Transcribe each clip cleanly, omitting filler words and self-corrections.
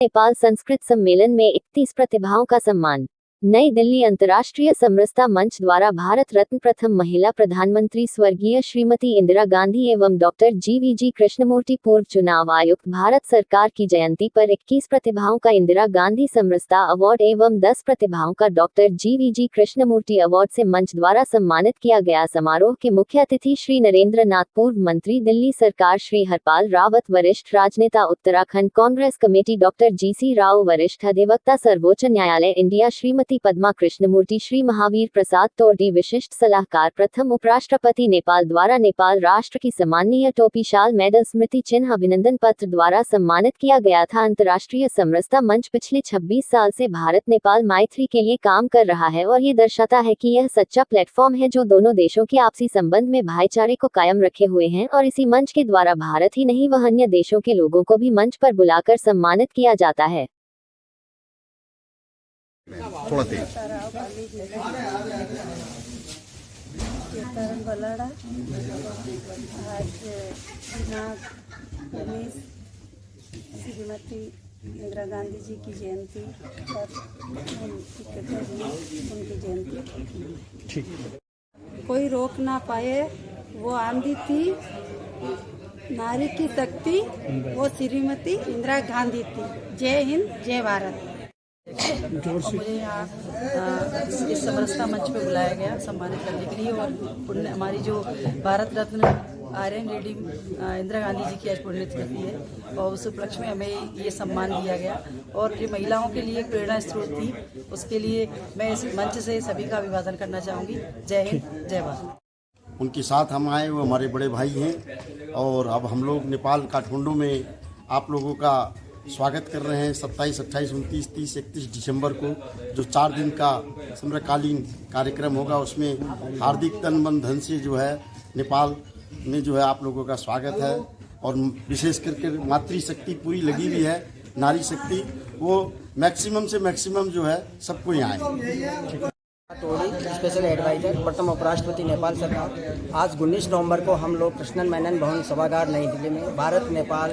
नेपाल संस्कृत सम्मेलन में 31 प्रतिभाओं का सम्मान। नई दिल्ली अंतर्राष्ट्रीय समरसता मंच द्वारा भारत रत्न प्रथम महिला प्रधानमंत्री स्वर्गीय श्रीमती इंदिरा गांधी एवं डॉक्टर जीवीजी कृष्णमूर्ति पूर्व चुनाव आयुक्त भारत सरकार की जयंती पर 21 प्रतिभाओं का इंदिरा गांधी समरसता अवार्ड एवं 10 प्रतिभाओं का डॉक्टर जीवीजी कृष्णमूर्ति अवार्ड से मंच द्वारा सम्मानित किया गया। समारोह के मुख्य अतिथि श्री नरेंद्र नाथ, पूर्व मंत्री दिल्ली सरकार, श्री हरपाल रावत, वरिष्ठ राजनेता Uttarakhand Congress committee doctor GC Rao, वरिष्ठ अधिवक्ता सर्वोच्च न्यायालय इंडिया श्रीमती पद्मा कृष्णमूर्ति, श्री महावीर प्रसाद तोरडी, विशिष्ट सलाहकार, प्रथम उपराष्ट्रपति नेपाल द्वारा नेपाल राष्ट्र की सम्माननीय टोपी, शाल, मेडल, स्मृति चिन्ह, अभिनंदन पत्र द्वारा सम्मानित किया गया था। अंतर्राष्ट्रीय समरसता मंच पिछले 26 साल से भारत नेपाल मैत्री के लिए काम कर रहा है और ये दर्शाता है कि यह सच्चा प्लेटफॉर्म है जो दोनों देशों के आपसी संबंध में भाईचारे को कायम रखे हुए हैं और इसी मंच के द्वारा भारत ही नहीं वह अन्य देशों के लोगों को भी मंच पर बुलाकर सम्मानित किया जाता है। थोड़ा तेज। बलाड़ा आज श्रीमती इंदिरा गांधी जी की जयंती पर उनकी जयंती ठीक कोई रोक ना पाए, वो आंधी थी नारी की शक्ति, वो श्रीमती इंदिरा गांधी थी। जय हिंद, जय भारत। मुझे यहाँ इस समरसता मंच पे बुलाया गया सम्मानित करने के लिए और हमारी जो भारत रत्न आयरन लेडी इंदिरा गांधी जी की आज पुण्यतिथि है और उस उपलक्ष्य में हमें ये सम्मान दिया गया और ये महिलाओं के लिए एक प्रेरणा स्रोत थी। उसके लिए मैं इस मंच से सभी का अभिवादन करना चाहूँगी। जय हिंद, जय भारत। उनके साथ हम आए, वो हमारे बड़े भाई हैं और अब हम लोग नेपाल काठमांडू में आप लोगों का स्वागत कर रहे हैं। 27, 28, 29, 30, 31 दिसंबर को जो 4 दिन का समरकालीन कार्यक्रम होगा, उसमें हार्दिक तन मन धन से जो है नेपाल में जो है आप लोगों का स्वागत है और विशेष करके मातृशक्ति पूरी लगी हुई है, नारी शक्ति, वो मैक्सिमम से मैक्सिमम जो है सबको यहाँ आए। टोरी स्पेशल एडवाइजर, प्रथम उपराष्ट्रपति नेपाल सरकार। आज 19 नवंबर को हम लोग कृष्णन मेनन भवन सभागार नई दिल्ली में भारत नेपाल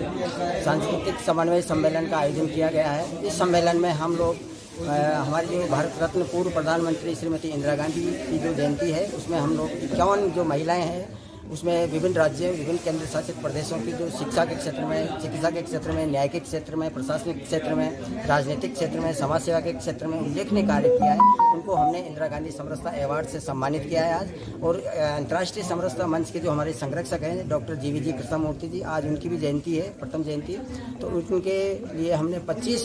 सांस्कृतिक समन्वय सम्मेलन का आयोजन किया गया है। इस सम्मेलन में हम लोग हमारी जो भारत रत्न पूर्व प्रधानमंत्री श्रीमती इंदिरा गांधी की जो जयंती है, उसमें हम लोग 51 जो महिलाएं हैं, उसमें विभिन्न राज्यों, विभिन्न केंद्र शासित प्रदेशों की जो शिक्षा के क्षेत्र में, चिकित्सा के क्षेत्र में, न्याय के क्षेत्र में, प्रशासनिक क्षेत्र में, राजनीतिक क्षेत्र में, समाज सेवा के क्षेत्र में उल्लेखनीय कार्य किया है, उनको हमने इंदिरा गांधी समरसता अवार्ड से सम्मानित किया है आज। और अंतर्राष्ट्रीय समरसता मंच के जो हमारे संरक्षक हैं डॉक्टर जीवीजी कृष्णमूर्ति जी, आज उनकी भी जयंती है, प्रथम जयंती, तो उनके लिए हमने 25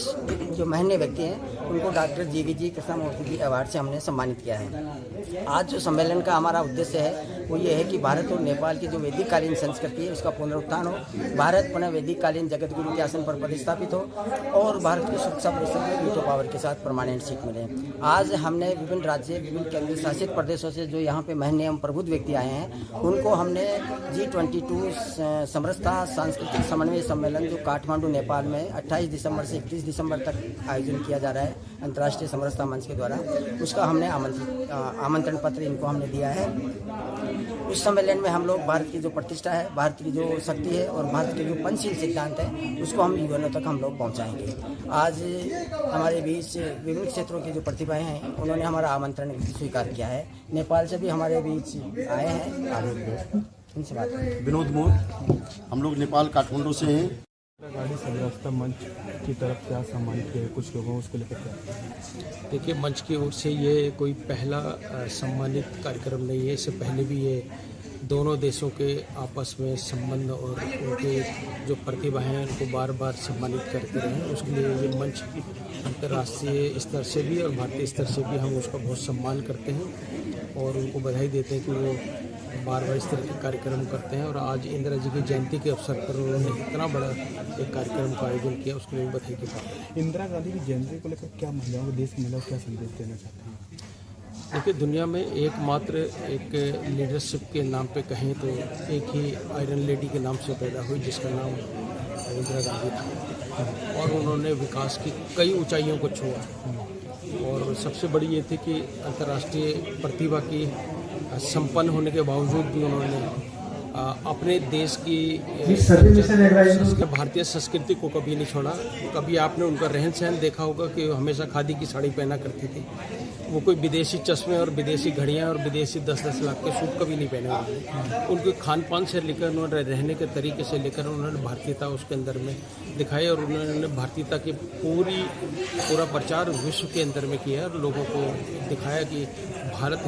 जो महनीय व्यक्ति हैं उनको डॉक्टर जीवीजी कृष्णमूर्ति जी अवार्ड से हमने सम्मानित किया है। आज जो सम्मेलन का हमारा उद्देश्य है वो ये है कि भारत और नेपाल की जो वैदिक कालीन संस्कृति है उसका पुनरुत्थान हो, भारत पुनः वैदिक कालीन जगत गुरु के आसन पर प्रतिस्थापित हो और भारत की सुरक्षा परिषद में वीटो पावर के साथ परमानेंट सीट मिले। आज हमने विभिन्न राज्य, विभिन्न केंद्र शासित प्रदेशों से जो यहाँ पे महनीय एवं प्रबुद्ध व्यक्ति आए हैं, उनको हमने G22 समरसता सांस्कृतिक समन्वय सम्मेलन जो काठमांडू नेपाल में 28 दिसंबर से 31 दिसंबर तक आयोजन किया जा रहा है अंतर्राष्ट्रीय समरसता मंच के द्वारा, उसका हमने आमंत्रण पत्र इनको हमने दिया है। उस सम्मेलन में हम लोग भारत की जो प्रतिष्ठा है, भारत की जो शक्ति है और भारत के जो पंचशील सिद्धांत है, उसको हम युवाओं तक हम लोग पहुंचाएंगे। आज हमारे बीच विभिन्न क्षेत्रों की जो प्रतिभाएं हैं, उन्होंने हमारा आमंत्रण स्वीकार किया है। नेपाल से भी हमारे बीच आए हैं, आगे इनसे बात करें। विनोद मोर, हम लोग नेपाल काठमांडू से हैं। गांधी समरसता मंच की तरफ से आज सम्मानित किए कुछ लोगों, उसके लिए क्या? देखिए, मंच की ओर से ये कोई पहला सम्मानित कार्यक्रम नहीं है। इससे पहले भी ये दोनों देशों के आपस में संबंध और उनके जो प्रतिभा हैं उनको बार बार सम्मानित करते रहे। उसके लिए ये मंच अंतर्राष्ट्रीय स्तर से भी और भारतीय स्तर से भी हम उसका बहुत सम्मान करते हैं और उनको बधाई देते हैं कि वो बार बार इस तरह के कार्यक्रम करते हैं। और आज इंदिरा जी की जयंती के अवसर पर उन्होंने इतना बड़ा एक कार्यक्रम का आयोजन किया, उसके लिए बधाई की बात है। इंदिरा गांधी की जयंती को लेकर क्या महिलाओं को, देश की महिलाओं को क्या संदेश देना चाहते हैं? देखिए, दुनिया में एकमात्र एक लीडरशिप के नाम पे कहें तो एक ही आयरन लेडी के नाम से पैदा हुई, जिसका नाम इंदिरा गांधी था और उन्होंने विकास की कई ऊंचाइयों को छुआ। और सबसे बड़ी ये थी कि अंतर्राष्ट्रीय प्रतिभा की संपन्न होने के बावजूद भी उन्होंने अपने देश की भारतीय संस्कृति को कभी नहीं छोड़ा। कभी आपने उनका रहन सहन देखा होगा कि हमेशा खादी की साड़ी पहना करती थी। वो कोई विदेशी चश्मे और विदेशी घड़ियां और विदेशी 10-10 लाख के सूट कभी नहीं पहने उन्होंने। उनके खान पान से लेकर उन्होंने रहने के तरीके से लेकर उन्होंने भारतीयता उसके अंदर में दिखाई और उन्होंने भारतीयता की पूरा प्रचार विश्व के अंदर में किया और लोगों को दिखाया कि भारत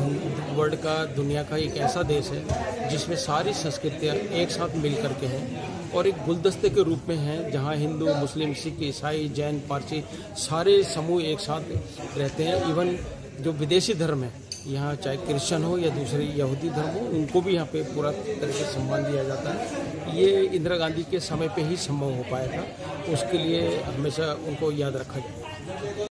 वर्ल्ड का, दुनिया का एक ऐसा देश है जिसमें सारी संस्कृतियाँ एक साथ मिल करके हैं और एक गुलदस्ते के रूप में हैं, जहाँ हिंदू, मुस्लिम, सिख, ईसाई, जैन, पारसी सारे समूह एक साथ रहते हैं। इवन जो विदेशी धर्म है यहाँ, चाहे क्रिश्चियन हो या दूसरे यहूदी धर्म हो, उनको भी यहाँ पे पूरा तरह से सम्मान दिया जाता है। ये इंदिरा गांधी के समय पे ही संभव हो पाया था, उसके लिए हमेशा उनको याद रखा जाए।